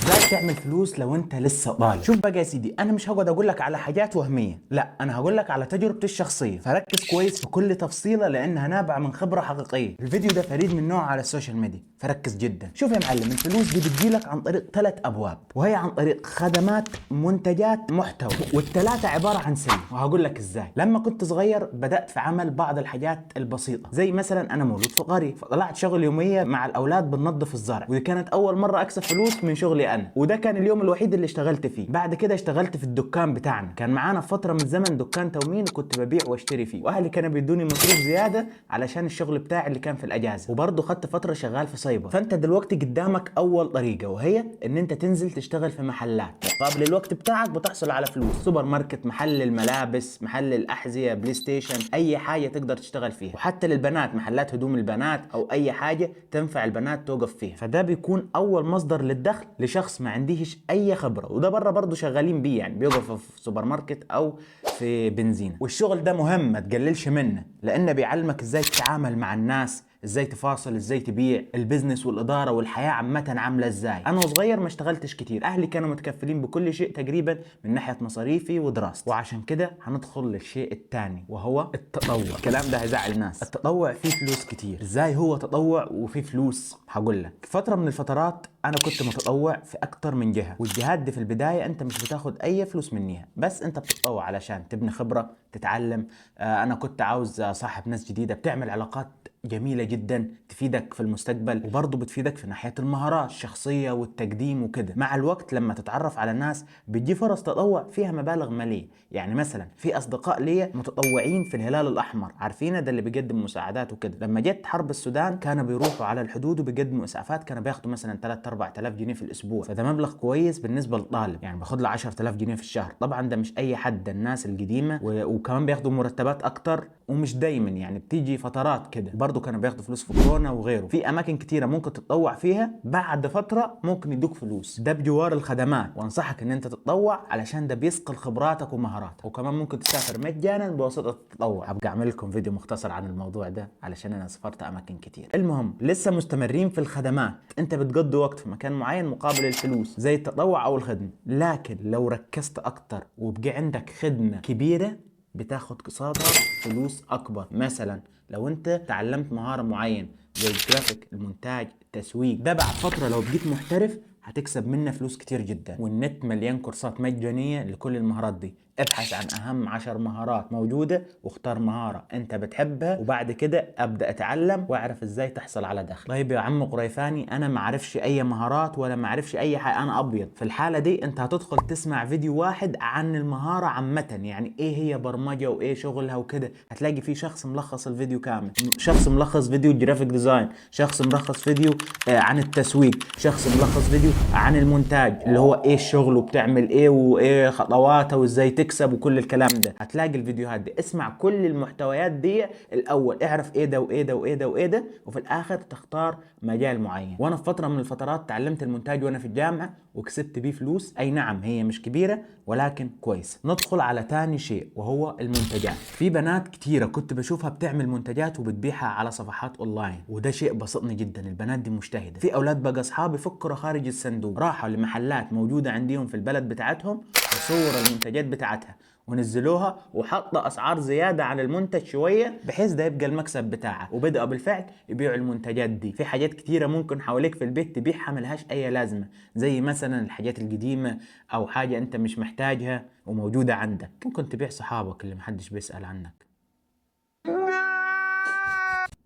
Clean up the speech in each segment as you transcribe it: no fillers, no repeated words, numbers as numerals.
ازاي تعمل فلوس لو انت لسه طالب؟ شوف بقى يا سيدي، انا مش هقعد اقول لك على حاجات وهميه، لا انا هقول لك على تجربتي الشخصيه، فركز كويس في كل تفصيله لانها نابعه من خبره حقيقيه. الفيديو ده فريد من نوعه على السوشيال ميديا، فركز جدا. شوف يا معلم، الفلوس دي بتجيلك عن طريق 3 ابواب، وهي عن طريق خدمات، منتجات، محتوى، والثلاثه عباره عن سلم. وهقول لك ازاي. لما كنت صغير بدات في عمل بعض الحاجات البسيطه، زي مثلا انا مولود في قريه، فطلعت شغل يوميه مع الاولاد بننظف الزرع، ودي كانت اول مره اكسب فلوس من شغلي انا، وده كان اليوم الوحيد اللي اشتغلت فيه. بعد كده اشتغلت في الدكان بتاعنا، كان معانا في فتره من الزمن دكان تومين، وكنت ببيع واشتري فيه، واهلي كانوا بيدوني مصروف زياده علشان الشغل بتاعي اللي كان في الاجازه. وبرضه خدت فتره شغال في سايبر. فانت دلوقتي قدامك اول طريقه، وهي ان انت تنزل تشتغل في محلات، مقابل الوقت بتاعك بتحصل على فلوس. سوبر ماركت، محل الملابس، محل الاحذيه، بلاي ستيشن، اي حاجه تقدر تشتغل فيها. وحتى للبنات، محلات هدوم البنات او اي حاجه تنفع البنات توقف فيها. فده بيكون اول مصدر للدخل لشخص ما عنديش اي خبره. وده بره برضه شغالين بيه، يعني بيوقف في سوبر ماركت او في بنزينه. والشغل ده مهم، ما تقللش منه، لانه بيعلمك ازاي تتعامل مع الناس، ازاي تفاصل، ازاي تبيع، البيزنس والاداره والحياه عامه عامله ازاي. انا وصغير ما اشتغلتش كتير، اهلي كانوا متكفلين بكل شيء تقريبا من ناحيه مصاريفي ودراستي. وعشان كده هندخل للشيء الثاني، وهو التطوع. الكلام ده هيزعل ناس. التطوع فيه فلوس كتير. ازاي هو تطوع وفيه فلوس؟ هقول لك. فتره من الفترات انا كنت متطوع في اكتر من جهه، والجهات دي في البدايه انت مش بتاخد اي فلوس منيها، بس انت بتتطوع علشان تبني خبره، تتعلم. انا كنت عاوز صاحب ناس جديده، بتعمل علاقات جميلة جدا تفيدك في المستقبل، وبرضه بتفيدك في ناحية المهارات الشخصية والتقديم وكده. مع الوقت لما تتعرف على ناس بتجي فرص تطوع فيها مبالغ مالية. يعني مثلا في أصدقاء ليا متطوعين في الهلال الأحمر، عارفينه ده اللي بيقدم مساعدات وكده. لما جت حرب السودان كانوا بيروحوا على الحدود وبيقدموا إسعافات، كانوا بياخدوا مثلا 3 4000 جنيه في الأسبوع، فده مبلغ كويس بالنسبة للطالب. يعني باخد له 10000 جنيه في الشهر. طبعا ده مش أي حد، ده الناس القديمة، وكمان بياخدوا مرتبات أكتر، ومش دايما يعني بتيجي فترات كده. برضه كانوا بياخدوا فلوس في كورونا وغيره. في اماكن كتيره ممكن تتطوع فيها، بعد فتره ممكن يدوك فلوس، ده بجوار الخدمات. وانصحك ان انت تتطوع علشان ده بيثقل خبراتك ومهاراتك. وكمان ممكن تسافر مجانا بواسطه التطوع. هبقى اعمل لكم فيديو مختصر عن الموضوع ده علشان انا سافرت اماكن كتير. المهم، لسه مستمرين في الخدمات. انت بتقضي وقت في مكان معين مقابل الفلوس، زي التطوع او الخدمه. لكن لو ركزت اكتر وبقى عندك خدمه كبيره بتاخد قصادها فلوس اكبر. مثلا لو انت تعلمت مهارة معينة زي الجرافيك، المونتاج، التسويق، ده بعد فترة لو بقيت محترف هتكسب منه فلوس كتير جدا. والنت مليان كورسات مجانية لكل المهارات دي. ابحث عن اهم 10 مهارات موجودة واختار مهارة انت بتحبها، وبعد كده ابدأ اتعلم واعرف ازاي تحصل على دخل. طيب يا عم قريفاني، انا ما اعرفش اي مهارات ولا ما اعرفش اي حاجة، انا ابيض. في الحالة دي انت هتدخل تسمع فيديو واحد عن المهارة عامة، يعني ايه هي برمجة وايه شغلها وكده. هتلاقي في شخص ملخص الفيديو كامل، شخص ملخص فيديو جرافيك ديزاين، شخص ملخص فيديو عن التسويق، شخص ملخص فيديو عن المونتاج اللي هو ايه الشغل وبتعمل ايه وايه خطواته وازاي تكسب وكل الكلام ده. هتلاقي الفيديوهات دي، اسمع كل المحتويات دي الاول، اعرف ايه ده وايه ده وايه ده وايه ده، وفي الاخر تختار مجال معين. وانا في فتره من الفترات تعلمت المونتاج وانا في الجامعه وكسبت بيه فلوس. اي نعم هي مش كبيره ولكن كويس. ندخل على تاني شيء وهو المنتجات. في بنات كتيره كنت بشوفها بتعمل منتجات وبتبيعها على صفحات اونلاين، وده شيء بسطني جدا. البنات دي مجتهده. في اولاد بقى اصحابي فكروا خارج الصندوق، راحوا لمحلات موجوده عندهم في البلد بتاعتهم وصوروا المنتجات بتاعتها ونزلوها وحطوا اسعار زياده عن المنتج شويه، بحيث ده يبقى المكسب بتاعه. وبداوا بالفعل يبيعوا المنتجات دي. في حاجات كتيره ممكن حواليك في البيت تبيعها ملهاش اي لازمه، زي مثلا الحاجات القديمه او حاجه انت مش محتاجها وموجوده عندك. ممكن تبيع صحابك اللي محدش بيسأل عنك.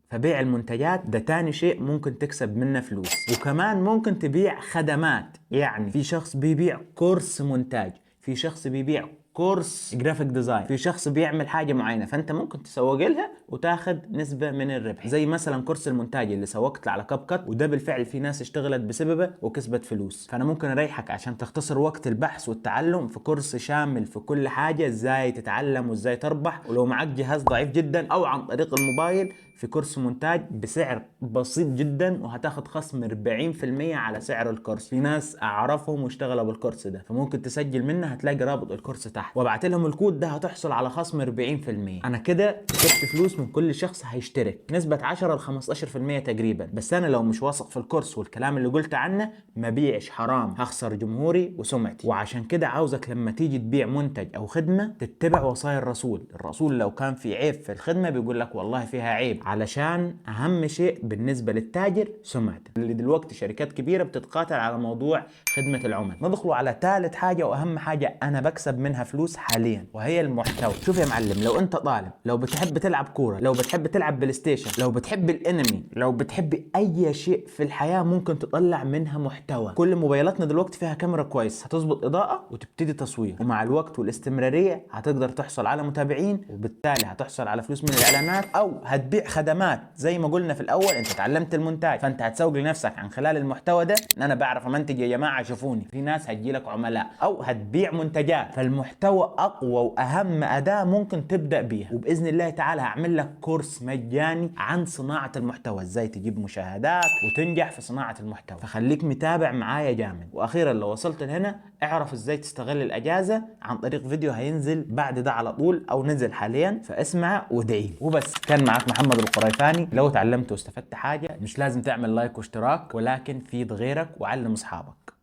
فبيع المنتجات ده تاني شيء ممكن تكسب منه فلوس. وكمان ممكن تبيع خدمات، يعني في شخص بيبيع كورس مونتاج، في شخص بيبيع كورس جرافيك ديزاين، في شخص بيعمل حاجه معينه، فانت ممكن تسوق لها وتاخد نسبه من الربح. زي مثلا كورس المونتاج اللي سوقت له على كاب كات، وده بالفعل في ناس اشتغلت بسببه وكسبت فلوس. فانا ممكن اريحك عشان تختصر وقت البحث والتعلم في كورس شامل في كل حاجه، ازاي تتعلم وازاي تربح. ولو معك جهاز ضعيف جدا او عن طريق الموبايل، في كورس مونتاج بسعر بسيط جدا، وهتاخد خصم 40% على سعر الكورس. في ناس اعرفهم واشتغلوا بالكورس ده، فممكن تسجل منه، هتلاقي رابط الكورس تحت، وابعت لهم الكود ده هتحصل على خصم 40%. انا كده كسبت فلوس من ممكن كل شخص هيشترك نسبة 10 ل 15% تقريبا، بس انا لو مش واثق في الكورس والكلام اللي قلت عنه ما بيعش، حرام، هخسر جمهوري وسمعتي. وعشان كده عاوزك لما تيجي تبيع منتج او خدمة تتبع وصايا الرسول لو كان في عيب في الخدمة بيقول لك والله فيها عيب، علشان اهم شيء بالنسبة للتاجر سمعته. اللي دلوقتي شركات كبيرة بتتقاتل على موضوع خدمة العملاء. ندخلوا على ثالث حاجة واهم حاجة انا بكسب منها فلوس حاليا، وهي المحتوى. شوف يا معلم، لو انت طالب، لو بتحب تلعب كورة، لو بتحب تلعب بلاي ستيشن، لو بتحب الانمي، لو بتحب اي شيء في الحياة ممكن تطلع منها محتوى. كل موبايلاتنا دلوقتي فيها كاميرا كويس، هتظبط اضاءة وتبتدي تصوير، ومع الوقت والاستمرارية هتقدر تحصل على متابعين، وبالتالي هتحصل على فلوس من الاعلانات، او هتبيع خدمات. زي ما قلنا في الاول، انت اتعلمت المونتاج فانت هتسوق لنفسك عن خلال المحتوى ده ان انا بعرف امنتج يا جماعة شوفوني. في ناس هتجيلك عملاء، او هتبيع منتجات. فالمحتوى اقوى واهم اداة ممكن تبدأ بيها، وباذن الله تعالى هعمل لك كورس مجاني عن صناعة المحتوى، ازاي تجيب مشاهدات وتنجح في صناعة المحتوى. فخليك متابع معايا جامد. واخيرا لو وصلت لهنا اعرف ازاي تستغل الاجازة عن طريق فيديو هينزل بعد ده على طول، او نزل حاليا، فاسمع وادعي. وبس، كان معك محمد القريفاني. لو تعلمت واستفدت حاجة مش لازم تعمل لايك واشتراك، ولكن فيد غيرك وعلم اصحابك.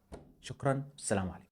شكرا، السلام عليكم.